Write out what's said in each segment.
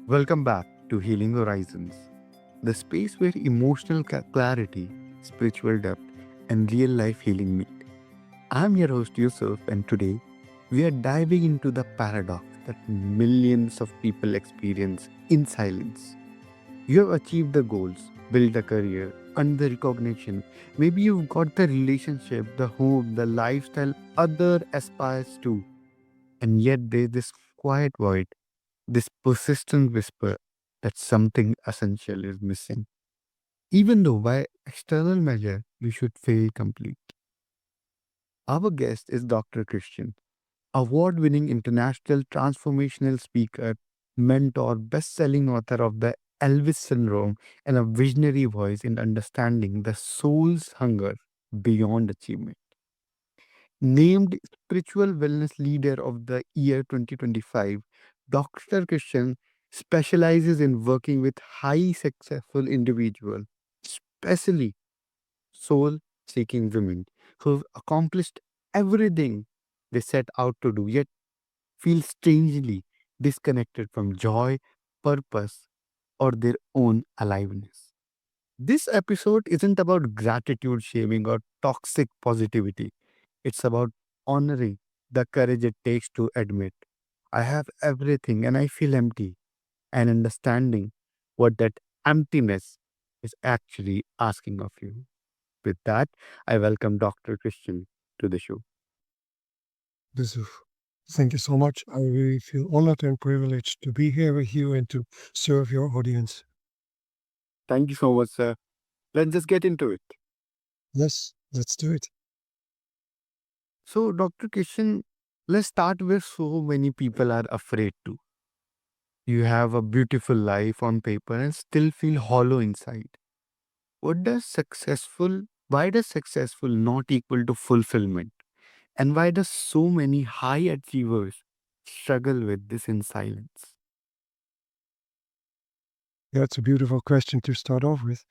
Welcome back to Healing Horizons, the space where emotional clarity, spiritual depth, and real life healing meet. I'm your host Yusuf, and today we are diving into the paradox that millions of people experience in silence. You have achieved the goals, built a career, earned the recognition. Maybe you've got the relationship, the home, the lifestyle other aspires to, and yet there's this quiet void, this persistent whisper that something essential is missing, even though by external measure we should feel complete. Our guest is Dr. Christian, award winning international transformational speaker, mentor, best selling author of the Elvis Syndrome, and a visionary voice in understanding the soul's hunger beyond achievement. Named Spiritual Wellness Leader of the Year 2025, Dr. Christian specializes in working with high successful individuals, especially soul seeking women who've accomplished everything they set out to do, yet feel strangely disconnected from joy, purpose, or their own aliveness. This episode isn't about gratitude shaming or toxic positivity. It's about honoring the courage it takes to admit, I have everything and I feel empty, and understanding what that emptiness is actually asking of you. With that, I welcome Dr. Christian to the show. Yusuf, thank you so much. I really feel honored and privileged to be here with you and to serve your audience. Thank you so much, sir. Let's just get into it. Yes, let's do it. So, Dr. Christian, let's start where so many people are afraid to. You have a beautiful life on paper and still feel hollow inside. Why does successful not equal to fulfillment? And why does so many high achievers struggle with this in silence? Yeah, it's a beautiful question to start off with.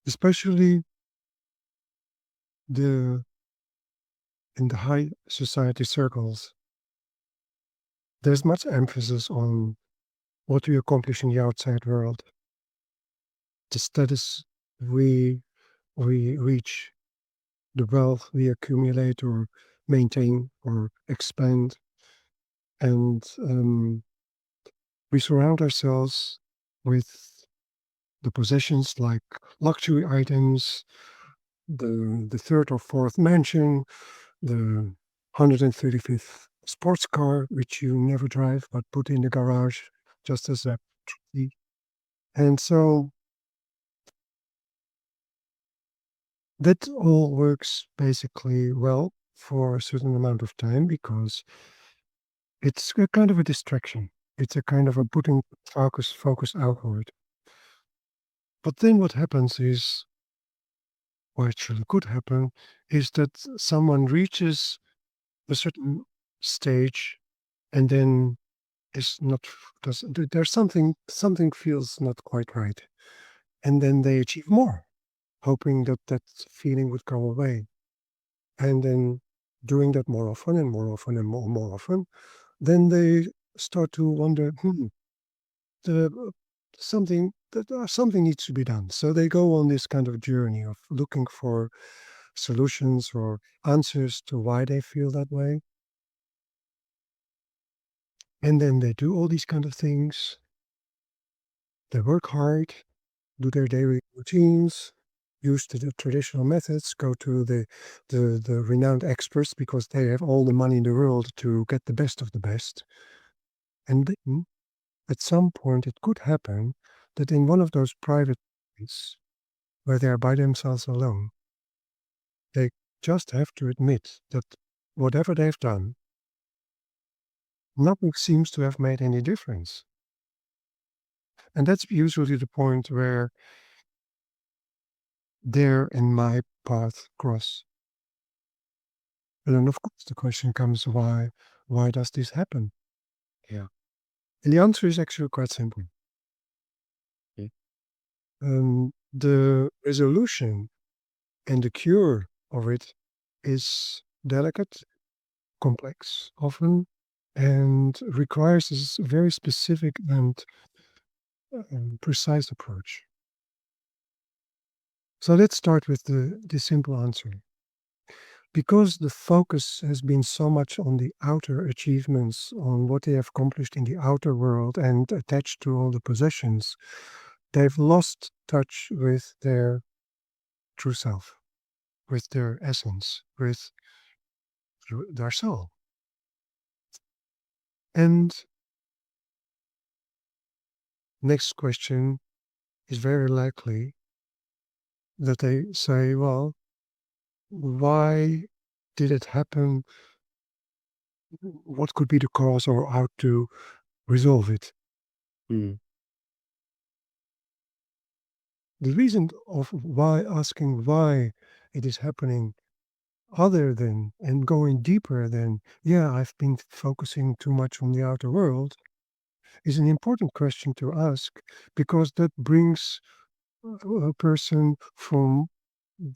Especially the in the high society circles, there's much emphasis on what we accomplish in the outside world, the status we we reach, the wealth we accumulate or maintain or expand, and we surround ourselves with the possessions like luxury items, the third or fourth mansion, the 135th sports car, which you never drive but put in the garage just as a trophy. And so that all works basically well for a certain amount of time because it's a kind of a distraction. It's a kind of a putting focus outward. But then what happens is, or actually could happen, is that someone reaches a certain stage and then is not does there's something feels not quite right, and then they achieve more, hoping that that feeling would go away, and then doing that more often and more often and more often, then they start to wonder, the something needs to be done. So they go on this kind of journey of looking for solutions or answers to why they feel that way. And then they do all these kind of things. They work hard, do their daily routines, use the traditional methods, go to the renowned experts because they have all the money in the world to get the best of the best. And then at some point it could happen that in one of those private places where they are by themselves alone, they just have to admit that whatever they've done, nothing seems to have made any difference. And that's usually the point where their and my path cross. And then, of course, the question comes, why? Why does this happen? Yeah. And the answer is actually quite simple. Okay. The resolution and the cure of it is delicate complex often and requires a very specific and precise approach. So let's start with the simple answer. Because the focus has been so much on the outer achievements, on what they have accomplished in the outer world and attached to all the possessions, they've lost touch with their true self, with their essence, with their soul. And next question is very likely that they say, well, why did it happen? What could be the cause or how to resolve it? Mm. The reason of why asking why it is happening other than and going deeper than, yeah, I've been focusing too much on the outer world is an important question to ask because that brings a person from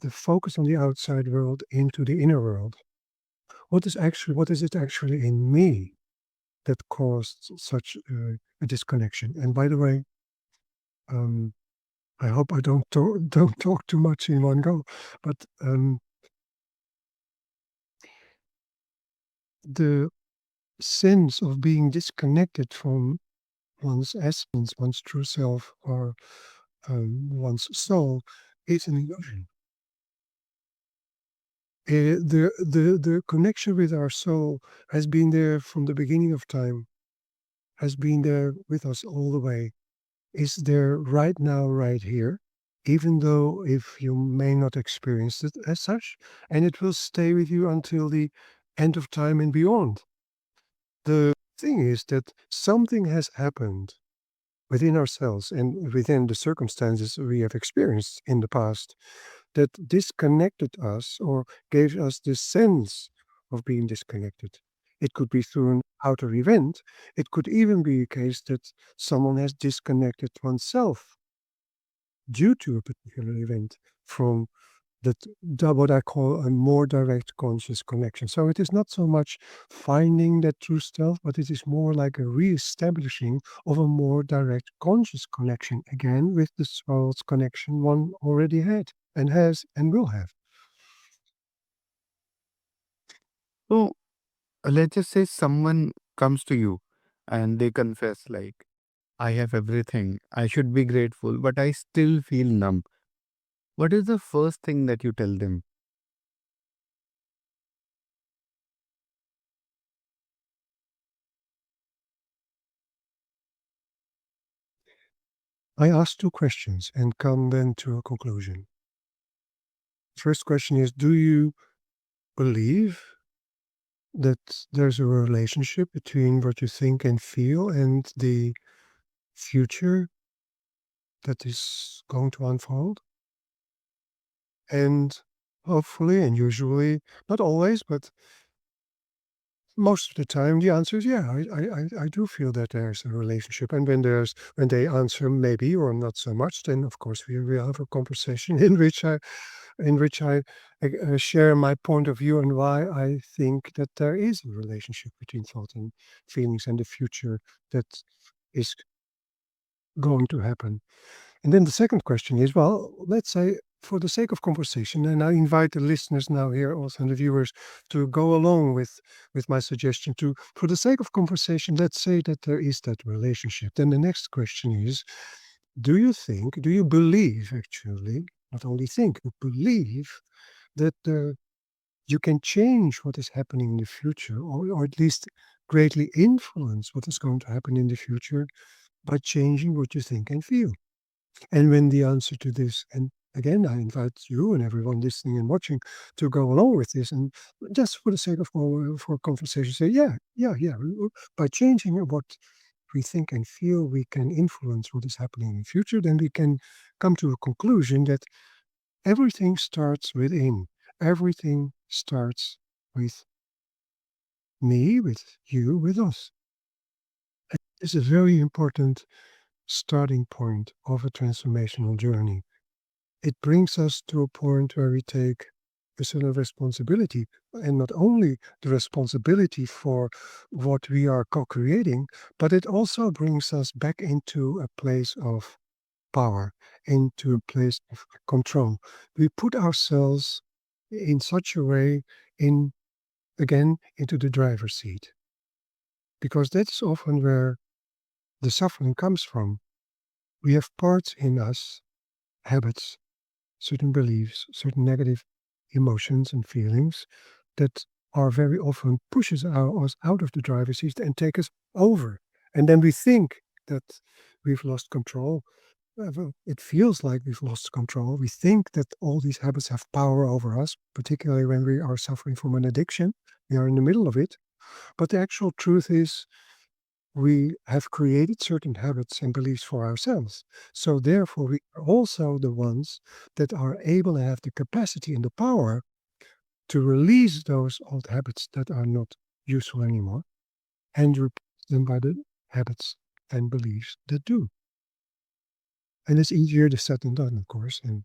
the focus on the outside world into the inner world. What is it actually in me that caused such a disconnection? And by the way, um, I hope I don't talk too much in one go, but the sense of being disconnected from one's essence, one's true self, or one's soul is an illusion. The connection with our soul has been there from the beginning of time, has been there with us all the way, is there right now, right here, even though if you may not experience it as such, and it will stay with you until the end of time and beyond. The thing is that something has happened within ourselves and within the circumstances we have experienced in the past that disconnected us or gave us this sense of being disconnected. It could be through an outer event. It could even be a case that someone has disconnected oneself due to a particular event from that what I call a more direct conscious connection. So it is not so much finding that true self, but it is more like a re-establishing of a more direct conscious connection again with the soul's connection one already had and has and will have. So let's just say someone comes to you and they confess, like, I have everything. I should be grateful, but I still feel numb. What is the first thing that you tell them? I ask two questions and come then to a conclusion. First question is, do you believe that there's a relationship between what you think and feel and the future that is going to unfold? And hopefully, and usually, not always, but most of the time, the answer is yeah. I do feel that there's a relationship, and when they answer maybe or not so much, then of course we will have a conversation in which I share my point of view and why I think that there is a relationship between thought and feelings and the future that is going to happen. And then the second question is, well, let's say for the sake of conversation, and I invite the listeners now here, also and the viewers, to go along with my suggestion to, for the sake of conversation, let's say that there is that relationship. Then the next question is, do you believe actually, not only think, but believe that you can change what is happening in the future, or at least greatly influence what is going to happen in the future by changing what you think and feel? And when the answer to this, and again, I invite you and everyone listening and watching to go along with this, and just for the sake of for conversation, say, yeah. By changing what we think and feel, we can influence what is happening in the future. Then we can come to a conclusion that everything starts within. Everything starts with me, with you, with us. This is a very important starting point of a transformational journey. It brings us to a point where we take a certain responsibility, and not only the responsibility for what we are co-creating, but it also brings us back into a place of power, into a place of control. We put ourselves in such a way in again into the driver's seat, because that's often where the suffering comes from. We have parts in us, habits, certain beliefs, certain negative emotions and feelings that are very often pushes us out of the driver's seat and take us over. And then we think that we've lost control. Well, it feels like we've lost control. We think that all these habits have power over us, particularly when we are suffering from an addiction. We are in the middle of it. But the actual truth is we have created certain habits and beliefs for ourselves. So therefore, we are also the ones that are able and have the capacity and the power to release those old habits that are not useful anymore and replace them by the habits and beliefs that do. And it's easier to said than done, of course. And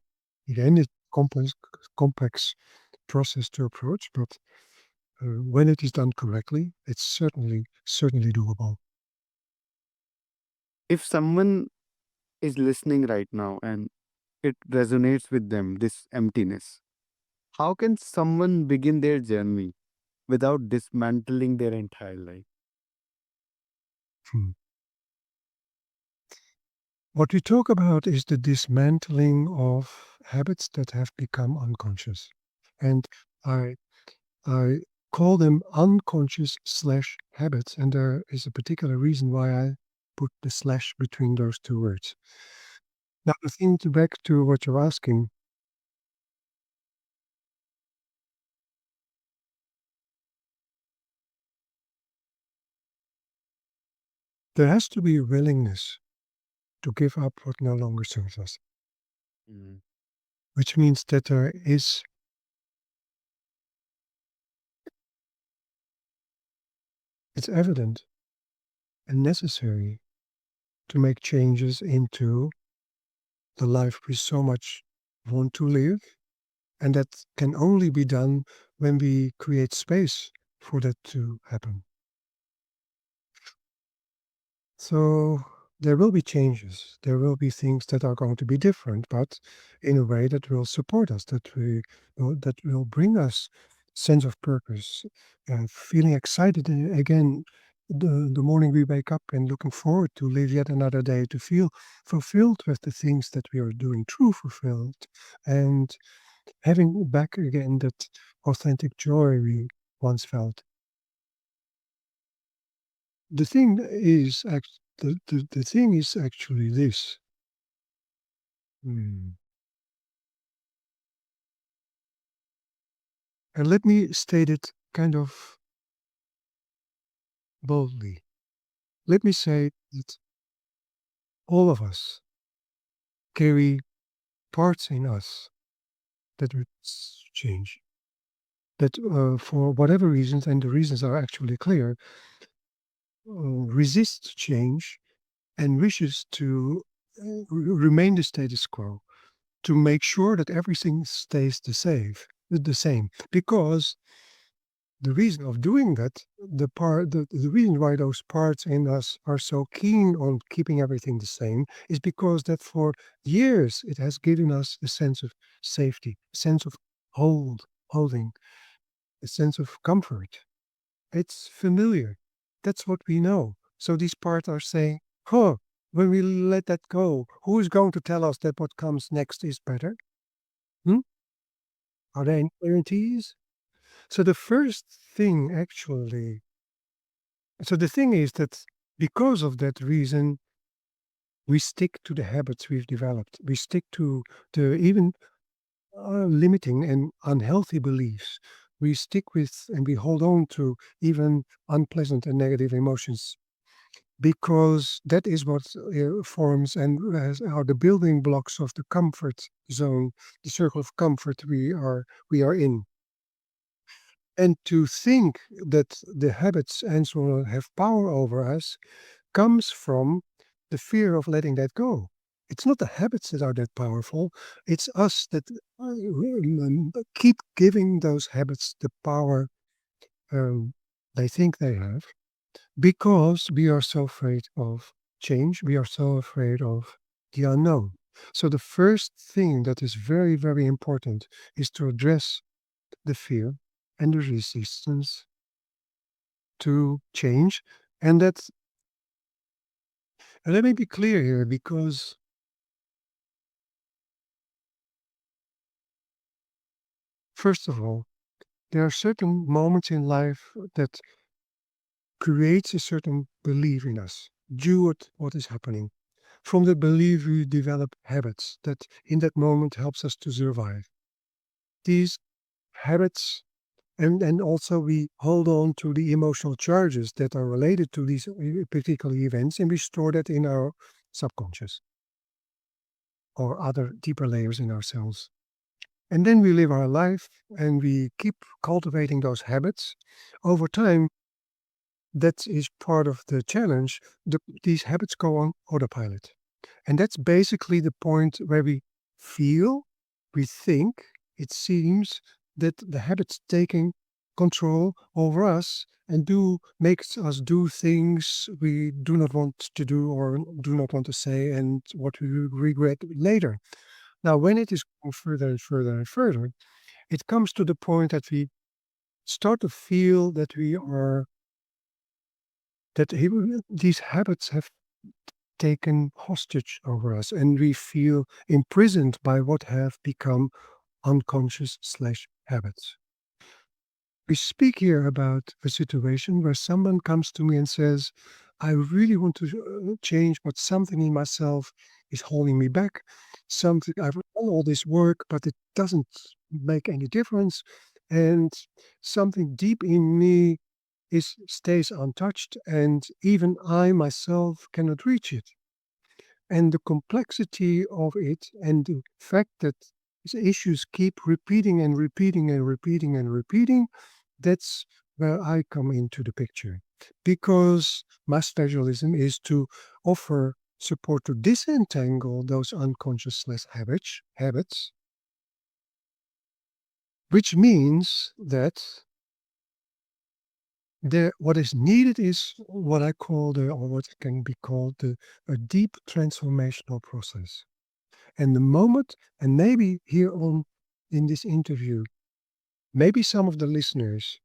again, it's complex process to approach, but when it is done correctly, it's certainly doable. If someone is listening right now and it resonates with them, this emptiness, how can someone begin their journey without dismantling their entire life? Hmm. What we talk about is the dismantling of habits that have become unconscious. And I I call them unconscious slash habits. And there is a particular reason why I put the slash between those two words. Now, the thing to back to what you're asking, there has to be a willingness to give up what no longer serves us, Mm. which means that there is, it's evident and necessary to make changes into the life we so much want to live. And that can only be done when we create space for that to happen. So there will be changes. There will be things that are going to be different, but in a way that will support us, that will bring us sense of purpose, feeling excited again. The morning we wake up and looking forward to live yet another day, to feel fulfilled with the things that we are doing, true fulfilled, and having back again that authentic joy we once felt. The thing is the thing is actually this. Hmm. And let me state it kind of boldly. Let me say that all of us carry parts in us that change. That for whatever reasons, and the reasons are actually clear, resist change and wishes to remain the status quo, to make sure that everything stays the same. Because the reason of doing that, the reason why those parts in us are so keen on keeping everything the same is because that for years it has given us a sense of safety, a sense of holding, a sense of comfort. It's familiar. That's what we know. So these parts are saying, huh, when we let that go, who is going to tell us that what comes next is better? Hmm? Are there any guarantees? So the first thing actually, so the thing is that because of that reason, we stick to the habits we've developed. We stick to the even limiting and unhealthy beliefs. We stick with and we hold on to even unpleasant and negative emotions because that is what forms and are the building blocks of the comfort zone, the circle of comfort we are in. And to think that the habits and so on have power over us comes from the fear of letting that go. It's not the habits that are that powerful. It's us that keep giving those habits the power they think they have because we are so afraid of change. We are so afraid of the unknown. So the first thing that is very, very important is to address the fear and the resistance to change. And that, and let me be clear here, because first of all, there are certain moments in life that creates a certain belief in us due to what is happening. From the belief we develop habits that in that moment helps us to survive. These habits and also we hold on to the emotional charges that are related to these particular events and we store that in our subconscious or other deeper layers in ourselves. And then we live our life and we keep cultivating those habits. Over time, that is part of the challenge. These habits go on autopilot. And that's basically the point where we feel, we think, it seems that the habits taking control over us and do makes us do things we do not want to do or do not want to say and what we regret later. Now, when it is going further and further and further, it comes to the point that we start to feel that we are these habits have taken hostage over us and we feel imprisoned by what have become unconscious slash habits. We speak here about a situation where someone comes to me and says, I really want to change, but something in myself is holding me back. Something I've done all this work, but it doesn't make any difference. And something deep in me is stays untouched, and even I myself cannot reach it. And the complexity of it and the fact that these issues keep repeating and repeating and repeating and repeating, that's where I come into the picture. Because my specialism is to offer support to disentangle those unconscious habits, which means that what is needed is what I call or what can be called a deep transformational process. And the moment, and maybe here on in this interview, maybe some of the listeners,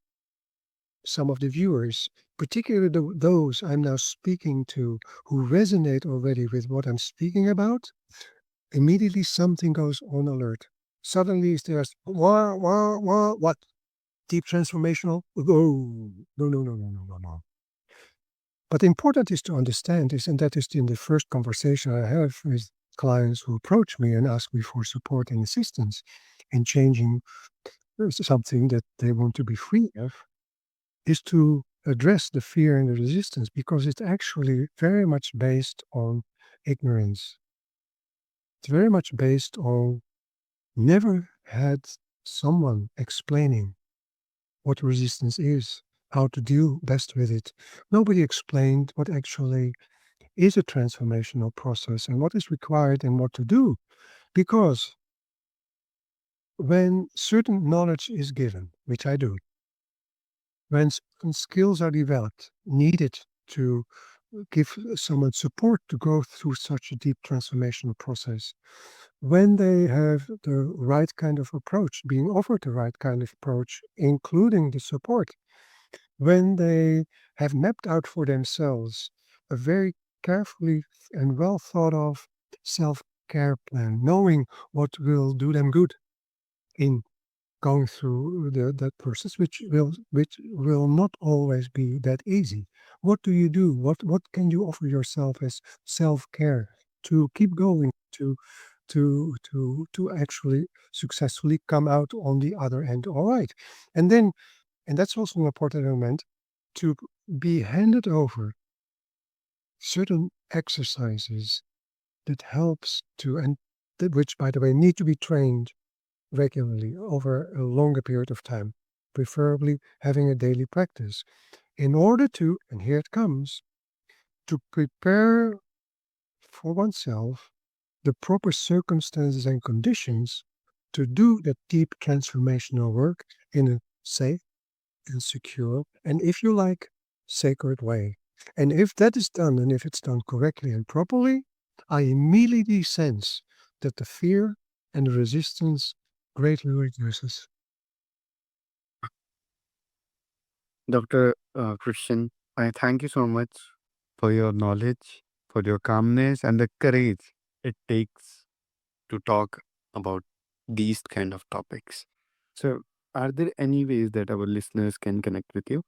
some of the viewers, particularly those I'm now speaking to who resonate already with what I'm speaking about, immediately something goes on alert. Suddenly there's, what? Deep transformational? Oh, no. But important is to understand is, and that is in the first conversation I have with clients who approach me and ask me for support and assistance in changing something that they want to be free of, is to address the fear and the resistance because it's actually very much based on ignorance. It's very much based on never had someone explaining what resistance is, how to deal best with it. Nobody explained what actually is a transformational process and what is required and what to do. Because when certain knowledge is given, which I do, when certain skills are developed, needed to give someone support to go through such a deep transformational process, when they have the right kind of approach, being offered the right kind of approach, including the support, when they have mapped out for themselves a very carefully and well thought of self care plan, knowing what will do them good in going through that process, which will not always be that easy. What do you do? What can you offer yourself as self care to keep going to actually successfully come out on the other end all right? And then and that's also an important element to be handed over certain exercises that helps to and which by the way need to be trained regularly over a longer period of time, preferably having a daily practice in order to, and here it comes, to prepare for oneself the proper circumstances and conditions to do that deep transformational work in a safe and secure, and if you like, sacred way. And if that is done, and if it's done correctly and properly, I immediately sense that the fear and the resistance greatly reduces. Dr. Christian, I thank you so much for your knowledge, for your calmness, and the courage it takes to talk about these kind of topics. So, are there any ways that our listeners can connect with you?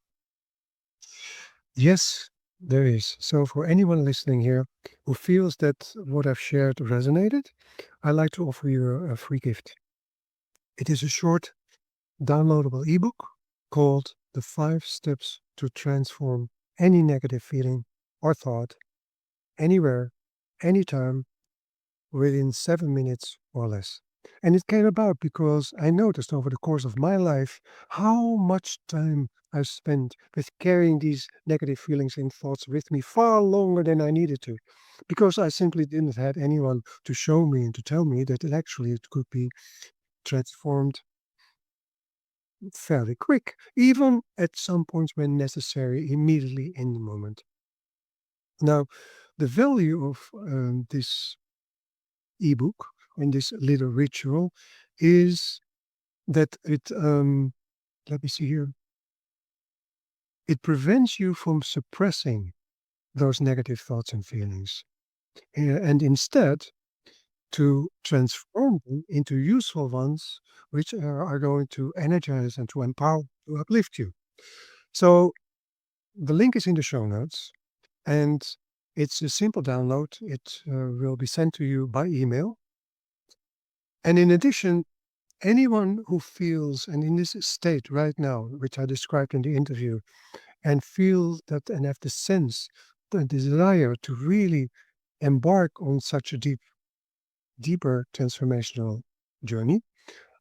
Yes, there is. So, for anyone listening here who feels that what I've shared resonated, I'd like to offer you a free gift. It is a short downloadable ebook called The 5 Steps to Transform Any Negative Feeling or Thought Anywhere, Anytime, within 7 minutes or less. And it came about because I noticed over the course of my life how much time I spent with carrying these negative feelings and thoughts with me far longer than I needed to. Because I simply didn't have anyone to show me and to tell me that it could be transformed fairly quick, even at some points when necessary, immediately in the moment. Now, the value of this ebook and this little ritual is that let me see here, it prevents you from suppressing those negative thoughts and feelings, and instead to transform them into useful ones, which are going to energize and to empower, to uplift you. So the link is in the show notes, and it's a simple download. It will be sent to you by email. And in addition, anyone who feels, and in this state right now, which I described in the interview, and feel that and have the sense, the desire to really embark on such a deeper transformational journey,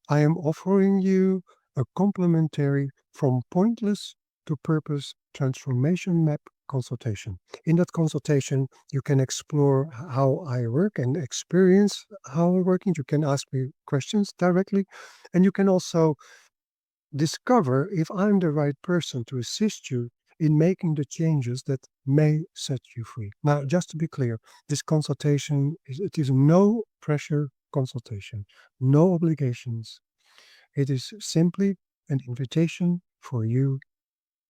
I am offering you a complimentary From Pointless to Purpose Transformation Map consultation. In that consultation, you can explore how I work and experience how I work. And you can ask me questions directly, and you can also discover if I'm the right person to assist you in making the changes that may set you free. Now, just to be clear, this consultation is no pressure consultation, no obligations. It is simply an invitation for you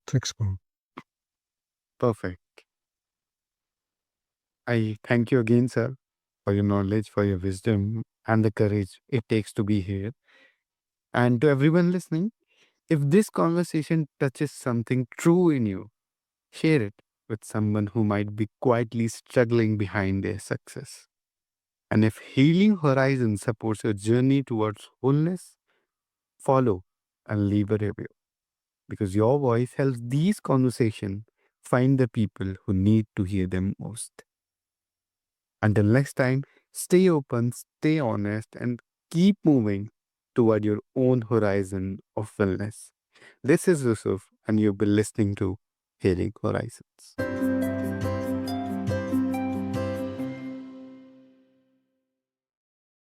to explore. Perfect. I thank you again, sir, for your knowledge, for your wisdom, and the courage it takes to be here. And to everyone listening, if this conversation touches something true in you, share it with someone who might be quietly struggling behind their success. And if Healing Horizon supports your journey towards wholeness, follow and leave a review because your voice helps these conversations find the people who need to hear them most. Until next time, stay open, stay honest, and keep moving toward your own horizon of wellness. This is Yusuf, and you've been listening to Healing Horizons.